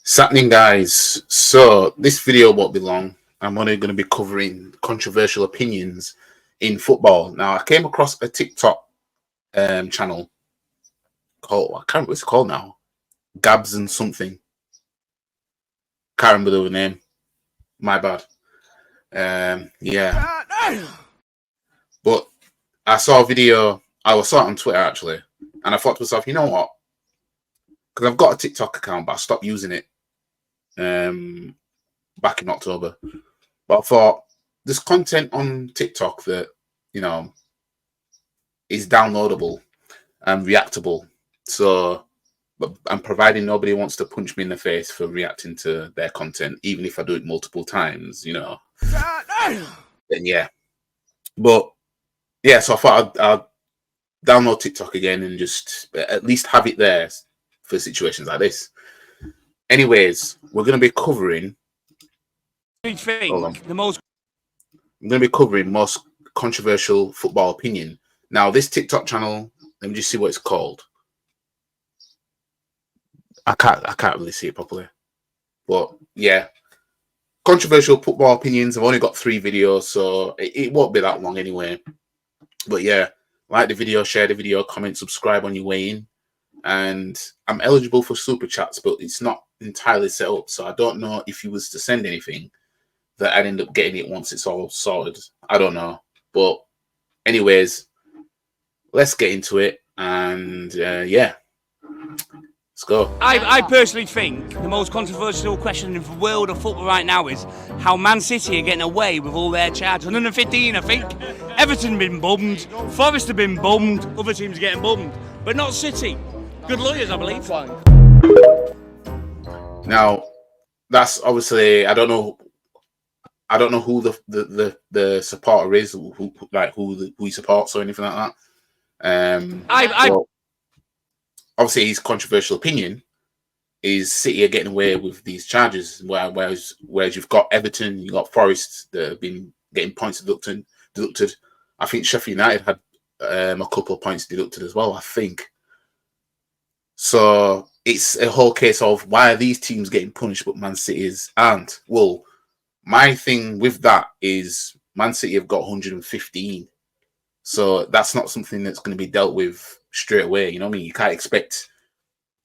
What's happening, guys? So this video won't be long. I'm only going to be covering controversial opinions in football. Now, I came across a TikTok channel called, I can't remember what it's called now, Gabs and something. Can't remember the name. My bad. Yeah. But I saw a video. I saw it on Twitter actually, and I thought to myself, you know what? Because I've got a TikTok account, but I stopped using it back in October. But I thought there's content on TikTok that, is downloadable and reactable. So, but I'm providing nobody wants to punch me in the face for reacting to their content, even if I do it multiple times, then yeah. But yeah, so I thought I'd download TikTok again and just at least have it there for situations like this. Anyways, we're going to be covering. Hold on. I'm going to be covering most controversial football opinion. Now, this TikTok channel, let me just see what it's called. I can't really see it properly, but yeah, controversial football opinions. I've only got 3 videos, so it won't be that long anyway. But yeah, like the video, share the video, comment, subscribe on your way in. And I'm eligible for super chats, but it's not entirely set up, so I don't know if you was to send anything that I'd end up getting it once it's all sorted. I don't know, but anyways, let's get into it. And yeah, let's go. I personally think the most controversial question in the world of football right now is how Man City are getting away with all their charges. 115, I think. Everton been bummed, Forest have been bummed, other teams are getting bummed, but not City. Good lawyers, I believe. Now, that's obviously I don't know who the supporter is, who he supports or anything like that. Well, obviously his controversial opinion is City are getting away with these charges, whereas you've got Everton, you've got Forest that have been getting points deducted. I think Sheffield United had a couple of points deducted as well, I think. So it's a whole case of why are these teams getting punished but Man City aren't. Well, my thing with that is Man City have got 115. So that's not something that's going to be dealt with straight away. You know what I mean? You can't expect,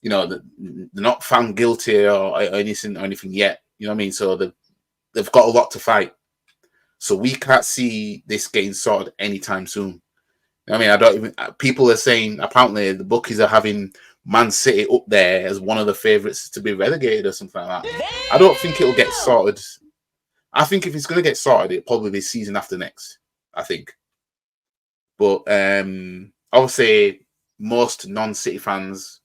they're not found guilty or anything yet. You know what I mean? So they've got a lot to fight. So we can't see this getting sorted anytime soon. I mean, people are saying apparently the bookies are having Man City up there as one of the favourites to be relegated or something like that. I don't think it'll get sorted. I think if it's going to get sorted, it'll probably be season after next, I think. But obviously, most non-City fans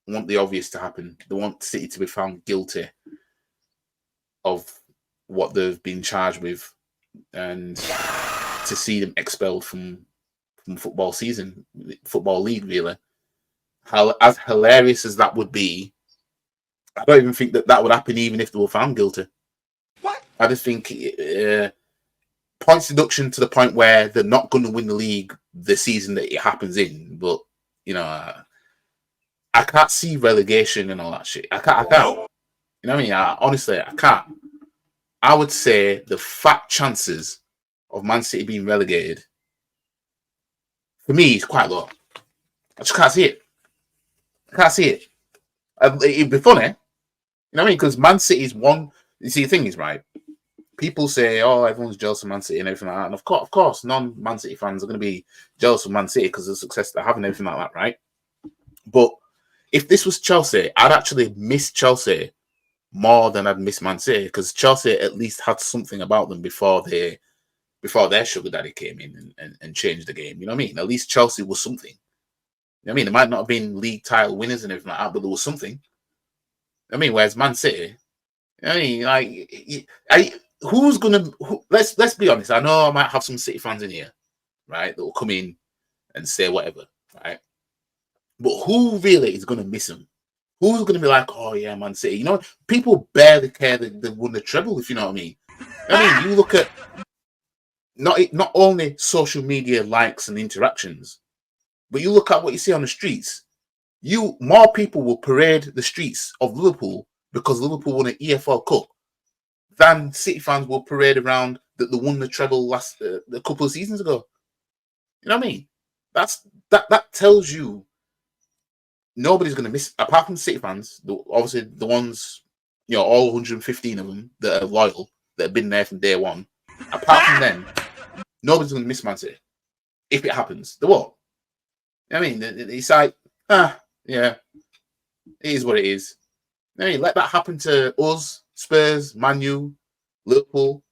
want the obvious to happen. They want City to be found guilty of what they've been charged with and to see them expelled from football season, football league, really. As hilarious as that would be, I don't even think that would happen even if they were found guilty. What? I just think points deduction to the point where they're not going to win the league the season that it happens in. But, I can't see relegation and all that shit. I can't. You know what I mean? Honestly, I can't. I would say the fat chances of Man City being relegated, for me, is quite low. I just can't see it. I can't see it. It'd be funny. You know what I mean? Because Man City is one. You see, the thing is, right? People say, oh, everyone's jealous of Man City and everything like that. And of course, non-Man City fans are going to be jealous of Man City because of the success they're having and everything like that, right? But if this was Chelsea, I'd actually miss Chelsea more than I'd miss Man City because Chelsea at least had something about them before their sugar daddy came in and changed the game. You know what I mean? At least Chelsea was something. You know what I mean? They might not have been league title winners and everything like that, but there was something. I mean, whereas Man City, I mean, who's gonna? Let's be honest. I know I might have some City fans in here, right, that will come in and say whatever, right? But who really is gonna miss them? Who's gonna be like, oh yeah, Man City? People barely care that they won the treble. If you know what I mean. I mean, you look at not only social media likes and interactions, but you look at what you see on the streets. More people will parade the streets of Liverpool because Liverpool won an EFL Cup than City fans will parade around that they won the treble a couple of seasons ago. You know what I mean? That tells you nobody's going to miss, apart from City fans, obviously the ones, all 115 of them that are loyal, that have been there from day one. Apart from them, nobody's going to miss Man City. If it happens, they won't. I mean, it's like, yeah, it is what it is. I mean, let that happen to us, Spurs, Man U, Liverpool,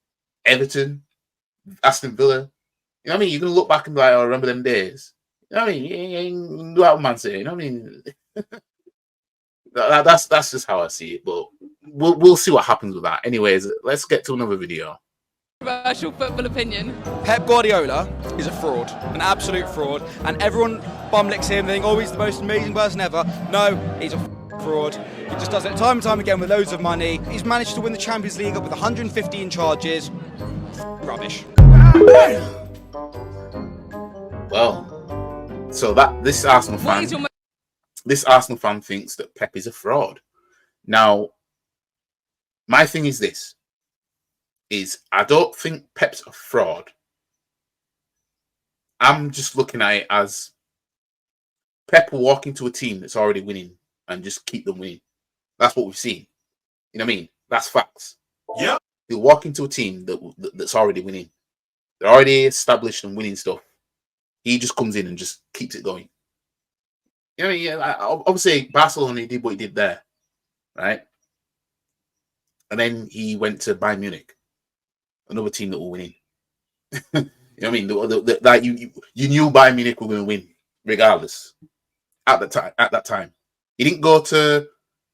Everton, Aston Villa. You know what I mean? You're going to look back and be like, oh, I remember them days. You know what I mean? You ain't do that with Man City. You know what I mean? That's just how I see it. But we'll see what happens with that. Anyways, let's get to another video. Controversial football opinion. Pep Guardiola is a fraud, an absolute fraud, and everyone bum-licks him, thinking, oh, he's the most amazing person ever. No, he's a fraud. He just does it time and time again with loads of money. He's managed to win the Champions League up with 115 charges. Rubbish. Well, so this Arsenal fan thinks that Pep is a fraud. Now, my thing is this. I don't think Pep's a fraud. I'm just looking at it as Pep will walk into a team that's already winning and just keep them winning. That's what we've seen. You know what I mean? That's facts. Yeah. He'll walk into a team that's already winning. They're already established and winning stuff. He just comes in and just keeps it going. You know what I mean? Yeah, obviously, Barcelona did what he did there, right? And then he went to Bayern Munich, another team that were winning. You know what I mean? Like you knew Bayern Munich were going to win, regardless. At that time, he didn't go to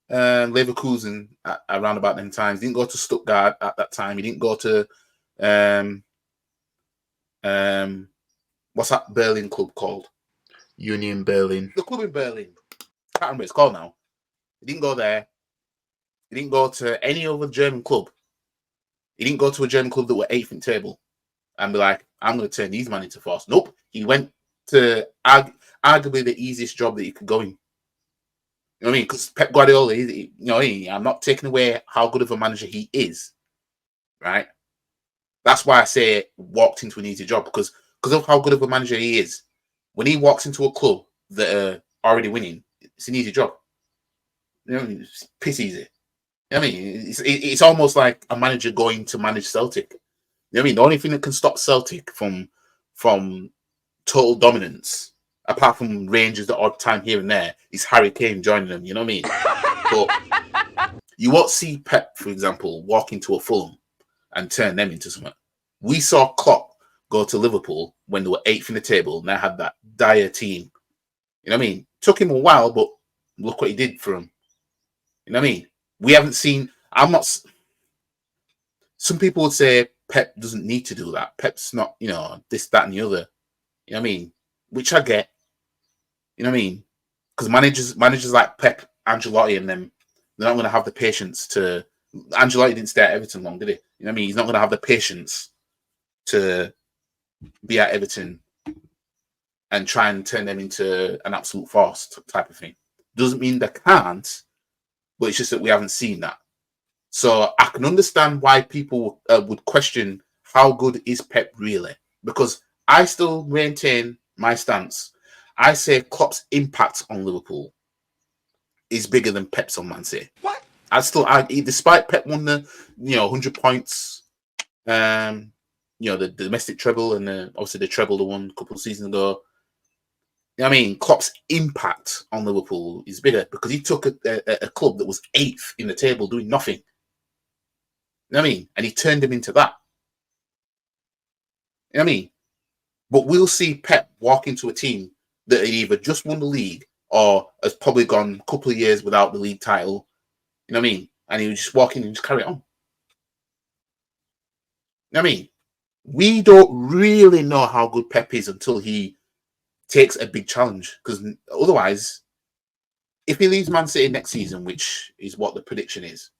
Leverkusen around about them times. He didn't go to Stuttgart at that time. He didn't go to what's that Berlin club called? Union Berlin. The club in Berlin. I can't remember what it's called now. He didn't go there. He didn't go to any other German club. He didn't go to a German club that were 8th in table and be like, I'm going to turn these men into force. Nope. He went to arguably the easiest job that he could go in. You know what I mean? Because Pep Guardiola, I'm not taking away how good of a manager he is, right? That's why I say walked into an easy job, because of how good of a manager he is. When he walks into a club that are already winning, it's an easy job. You know what I mean? It's piss easy. You know what I mean? It's almost like a manager going to manage Celtic. You know what I mean? The only thing that can stop Celtic from total dominance, apart from Rangers the odd time here and there, is Harry Kane joining them. You know what I mean? But you won't see Pep, for example, walk into a Fulham and turn them into something. We saw Klopp go to Liverpool when they were 8th in the table and they had that dire team. You know what I mean? Took him a while, but look what he did for him. You know what I mean? We haven't seen. Some people would say Pep doesn't need to do that. Pep's not, this, that, and the other. You know what I mean? Which I get. You know what I mean? Because managers like Pep, Ancelotti, and them, they're not going to have the patience to. Ancelotti didn't stay at Everton long, did he? You know what I mean? He's not going to have the patience to be at Everton and try and turn them into an absolute force type of thing. Doesn't mean they can't, but it's just that we haven't seen that. So I can understand why people would question how good is Pep really, because I still maintain my stance. I say Klopp's impact on Liverpool is bigger than Pep's on Man City. What? Despite Pep won the 100 points, the domestic treble and obviously the treble they won a couple of seasons ago. I mean, Klopp's impact on Liverpool is bigger because he took a club that was 8th in the table doing nothing. You know what I mean? And he turned him into that. You know what I mean? But we'll see Pep walk into a team that had either just won the league or has probably gone a couple of years without the league title. You know what I mean? And he would just walk in and just carry it on. You know what I mean? We don't really know how good Pep is until he takes a big challenge. Because otherwise, if he leaves Man City next season, which is what the prediction is,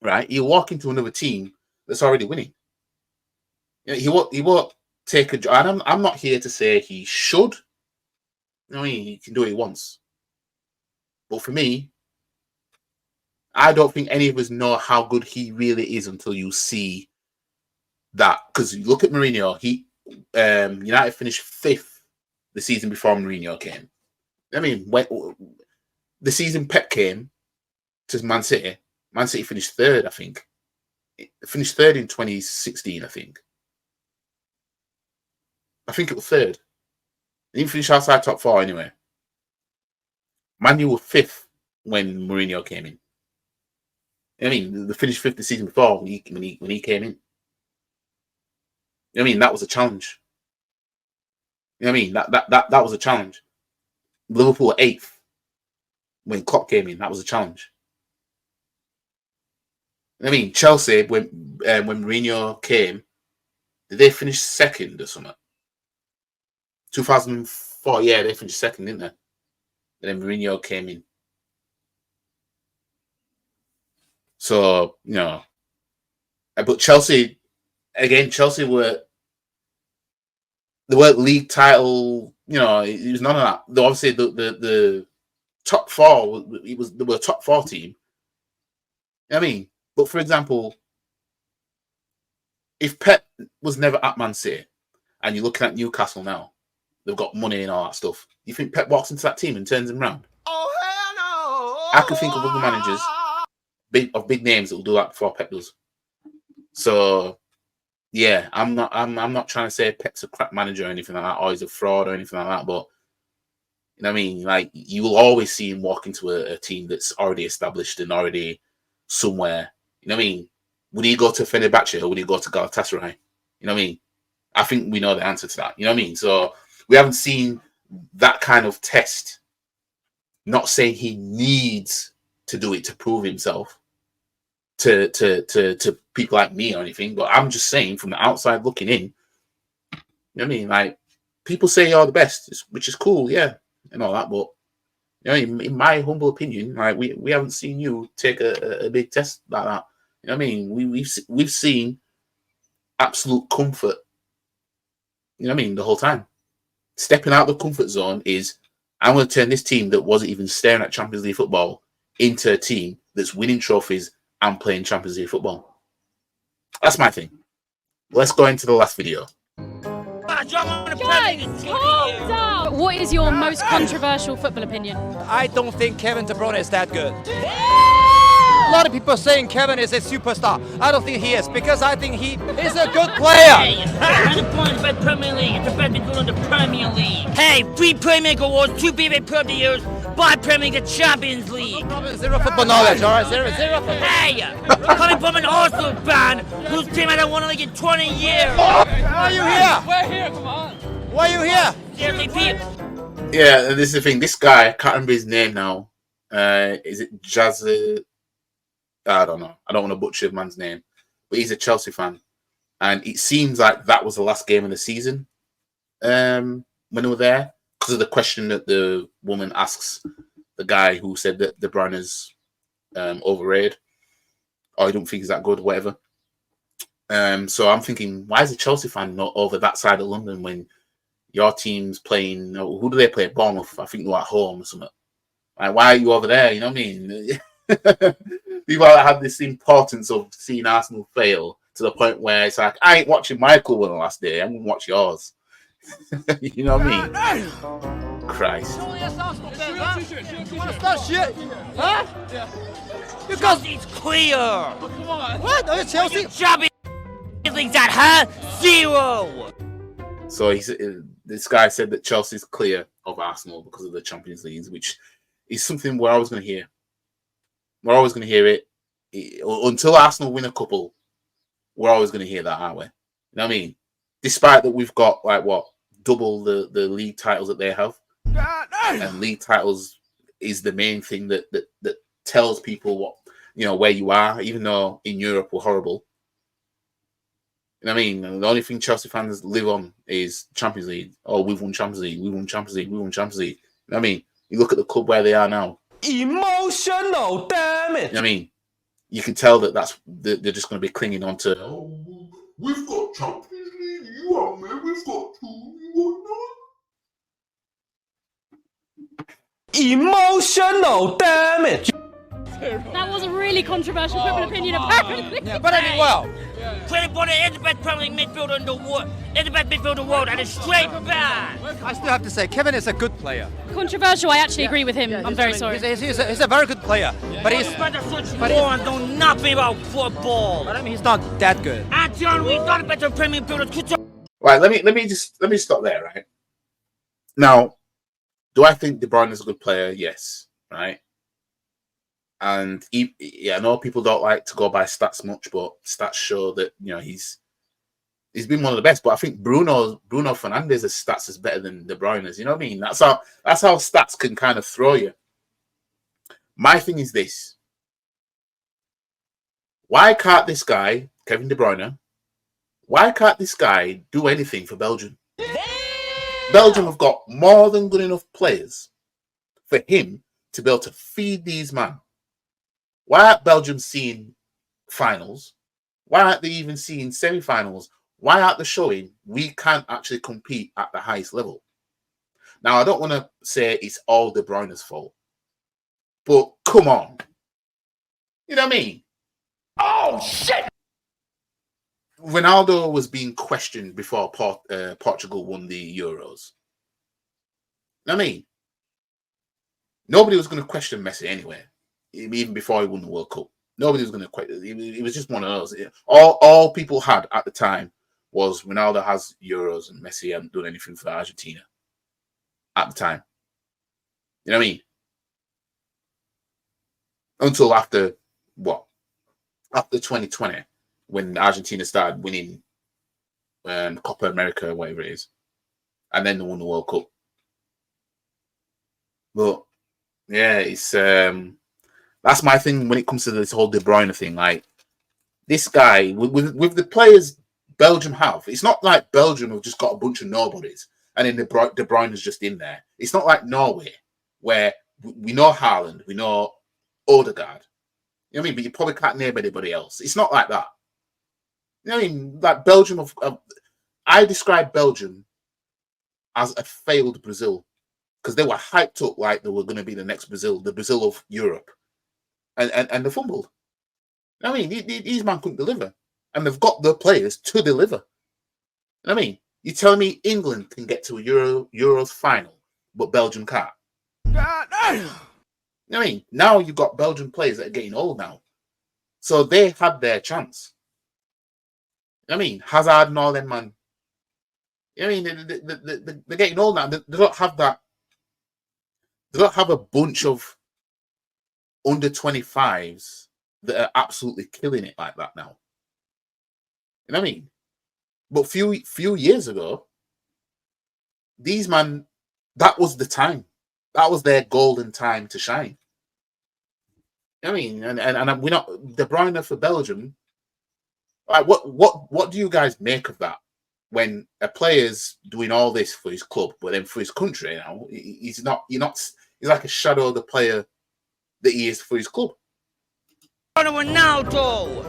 right, he'll walk into another team that's already winning. He won't take a job. And I'm not here to say he should. You know what I mean? He can do what he wants. But for me, I don't think any of us know how good he really is until you see that. Because you look at Mourinho, United finished 5th the season before Mourinho came. I mean, when the season Pep came to Man City finished 3rd, I think. It finished 3rd in 2016, I think. I think it was 3rd. They didn't finish outside top 4 anyway. Man U were 5th when Mourinho came in. I mean, they finished 5th the season before when he came in. I mean, that was a challenge. You know what I mean? That was a challenge. Liverpool were 8th when Klopp came in. That was a challenge. I mean, Chelsea when Mourinho came, did they finish 2nd or something? 2004, yeah, they finished 2nd, didn't they? And then Mourinho came in. So, you know, but Chelsea were, they weren't league title, you know, it was none of that. Though obviously the top 4, they were a top 4 team. I mean, but for example, if Pep was never at Man City and you're looking at Newcastle now, they've got money and all that stuff. You think Pep walks into that team and turns them around? Oh, hell no! I can think of other managers of big names that will do that before Pep does. So yeah, I'm not trying to say Pep's a crap manager or anything like that, or he's a fraud or anything like that, but you know what I mean? Like, you will always see him walk into a team that's already established and already somewhere. You know what I mean? Would he go to Fenerbahce or would he go to Galatasaray? You know what I mean? I think we know the answer to that. You know what I mean? So we haven't seen that kind of test. Not saying he needs to do it to prove himself to people like me or anything, but I'm just saying from the outside looking in, you know what I mean? Like, people say you're the best, which is cool, yeah, and all that, but you know, in my humble opinion, like we haven't seen you take a big test like that. You know what I mean? We've seen absolute comfort. You know what I mean? The whole time, stepping out of the comfort zone is, I'm going to turn this team that wasn't even staring at Champions League football into a team that's winning trophies and playing Champions League football. That's my thing. Let's go into the last video. Guys, calm down! What is your most controversial football opinion? I don't think Kevin De Bruyne is that good. A lot of people are saying Kevin is a superstar. I don't think he is, because I think he is a good player. Hey, the points by Premier League. It's the best people in the Premier League. Hey, 3 Premier League awards, 2 BB Pro of the Years, 5 Premier League, the Champions League. Zero football knowledge, all right? Zero football. Hey, coming from an Arsenal fan whose team hasn't won a league in 20 years. Why are you here? We're here, come on. Why are you here? Seriously, Pete. Yeah, and this is the thing. This guy, I can't remember his name now. Is it Jazz? I don't know. I don't want to butcher the man's name, but he's a Chelsea fan, and it seems like that was the last game of the season when they were there, because of the question that the woman asks the guy who said that De Bruyne is overrated, or I don't think he's that good, whatever. So I'm thinking, why is a Chelsea fan not over that side of London when your team's playing? Who do they play? Bournemouth, I think they're at home or something. Like, why are you over there? You know what I mean? People have this importance of seeing Arsenal fail to the point where it's like, I ain't watching my club on the last day. I'm gonna watch yours. You know what I mean? Christ. You want to start shit? Huh? Yeah. You guys, Chelsea's clear. Come on. what? Are you Chelsea? Champions League's at her 0. So this guy said that Chelsea's clear of Arsenal because of the Champions League, which is something we're always going to hear. We're always going to hear it. Until Arsenal win a couple, we're always going to hear that, aren't we? You know what I mean? Despite that we've got, like, what, double the league titles that they have. And league titles is the main thing that tells people what, you know, where you are, even though in Europe we're horrible. You know what I mean? And the only thing Chelsea fans live on is Champions League. Oh, we've won Champions League, we won Champions League, we won Champions League. You know what I mean? You look at the club where they are now. Emotional damage. You know what I mean? You can tell that they're just going to be clinging on to, oh, we've got Champions League, you are, man, we've got 2, you are not. Emotional damage. That was a really controversial football opinion, apparently. Yeah, but I mean, well, Credit Bonner is the best Premier League midfielder in the world. Is the best midfielder in the world, and it's straight back. I still have to say, Kevin is a good player. Controversial, I actually agree with him. I'm very sorry. He's a very good player, but he's and know nothing about football. but I mean, he's not that good. And John, we've got a better Premier midfielder. Right, let me stop there, right? Now, do I think De Bruyne is a good player? Yes, right? And I know people don't like to go by stats much, but stats show that he's been one of the best. But I think Bruno Fernandes's stats is better than De Bruyne's. You know what I mean? That's how stats can kind of throw you. My thing is this: why can't this guy, Kevin De Bruyne, why can't this guy do anything for Belgium? Belgium have got more than good enough players for him to be able to feed these men. Why aren't Belgium seeing finals? Why aren't they even seeing semi-finals? Why aren't they showing we can't actually compete at the highest level? Now, I don't want to say it's all De Bruyne's fault, but come on. You know what I mean? Oh, shit! Ronaldo was being questioned before Portugal won the Euros. You know what I mean? Nobody was going to question Messi anyway. Even before he won the World Cup, nobody was going to quit. It was just one of those. All people had at the time was Ronaldo has Euros and Messi hadn't done anything for Argentina at the time. You know what I mean? Until after 2020, when Argentina started winning Copa America, whatever it is, and then they won the World Cup. But yeah, it's that's my thing when it comes to this whole De Bruyne thing. Like, this guy, with the players Belgium have, it's not like Belgium have just got a bunch of nobodies and then De Bruyne is just in there. It's not like Norway, where we know Haaland, we know Odegaard. You know what I mean? But you probably can't name anybody else. It's not like that. You know what I mean? Like, Belgium, I describe Belgium as a failed Brazil, because they were hyped up like they were going to be the next Brazil, the Brazil of Europe. And they fumbled. I mean, these men couldn't deliver. And they've got the players to deliver. I mean, you're telling me England can get to a Euros final, but Belgium can't? I mean, now you've got Belgian players that are getting old now. So they had their chance. I mean, Hazard and all them, man. I mean, they're getting old now. They don't have that. They don't have a bunch of under 25s that are absolutely killing it like that now. You know what I mean? But few years ago, these man, that was the time. That was their golden time to shine. You know what I mean? And we're not De Bruyne for Belgium. Like, what do you guys make of that? When a player's doing all this for his club, but then for his country, he's like a shadow of the player that he is for his club. Ronaldo!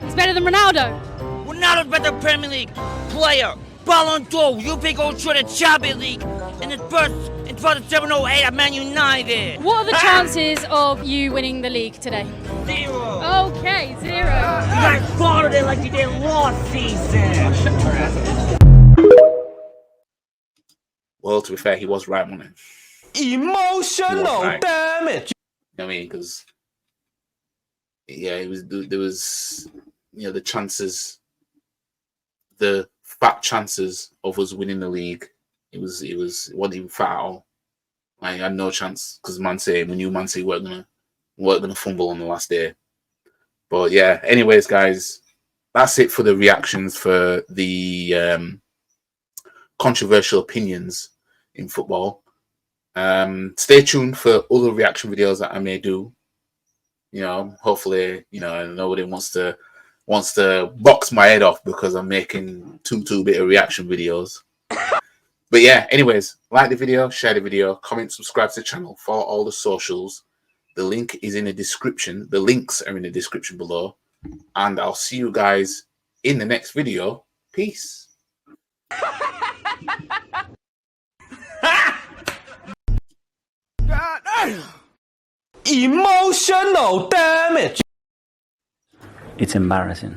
He's better than Ronaldo. Ronaldo's better Premier League player. Ballon d'Or, you big old short of Champions League in the first 708 at Man United. What are the chances of you winning the league today? 0. Okay, 0. You guys slaughtered it like you did last season. Well, to be fair, he was right, wasn't he? Emotional damage. I mean, because there was the chances, the fat chances of us winning the league. It wasn't even fat at all. I had no chance because we knew Man City weren't gonna fumble on the last day. But yeah, anyways, guys, that's it for the reactions for the controversial opinions in football. Stay tuned for other reaction videos that I may do. Hopefully, nobody wants to box my head off because I'm making two bit of reaction videos. But yeah, anyways, like the video, share the video, comment, subscribe to the channel, follow all the socials. The link is in the description. The links are in the description below. And I'll see you guys in the next video. Peace. Emotional damage. It's embarrassing.